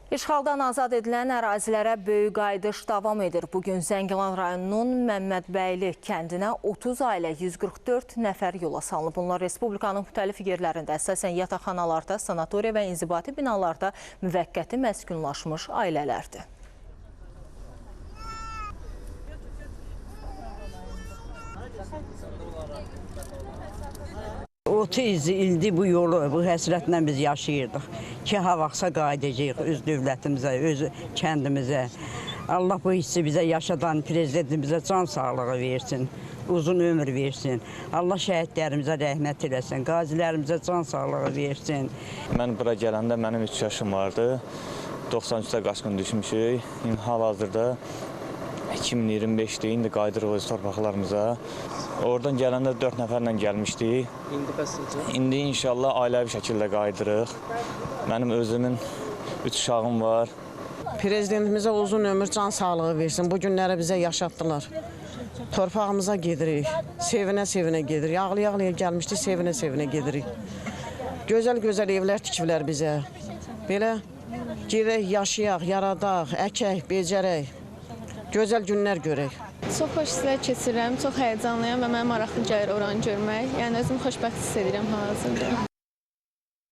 İşğaldan azad edilən ərazilərə böyük qayıdış davam edir. Bugün Zəngilan rayonunun Məmmədbəyli kəndinə 30 ailə 144 nəfər yola salınıb. Bunlar Respublikanın müxtəlif yerlərində, əsasən yataqxanalarda, sanatoriya və inzibati binalarda müvəqqəti məskunlaşmış ailələrdir. O 30 ildir bu yolu, bu həsrətlə biz yaşayırdıq ki, ha vaxtsa qayıdacağıq öz dövlətimizə, öz kəndimizə. Allah bu hissi bizə yaşadan prezidentimizə can sağlığı versin, uzun ömür versin. Allah şəhidlərimizə rəhmət eləsin, qazilərimizə can sağlığı versin. Mən bura gələndə mənim 3 yaşım vardı, 93-də qaçqın düşmüşük. Hal-hazırda 2025-dir, indi qayıdırıq öz torpaqlarımıza. Oradan gələndə 4 nəfərlə gəlmişdik. İndi inşallah ailəvi şəkildə qayıdırıq. Mənim özümün 3 uşağım var. Prezidentimizə uzun ömür, can sağlığı versin. Bu günləri bizə yaşatdılar. Torpağımıza gedirik, sevinə-sevinə gedirik. Ağlaya-ağlaya gəlmişdik, sevinə-sevinə gedirik. Gözəl-gözəl evlər tikiblər bizə. Belə gedək, yaşayaq, yaradaq, əkək, becərək. Gözəl günlər görək. Çox xoş hisslər keçirirəm, çox həyəcanlıyam və mənə maraqlı gəlir oranı görmək. Yəni özümü xoşbəxt hiss edirəm hal-hazırda.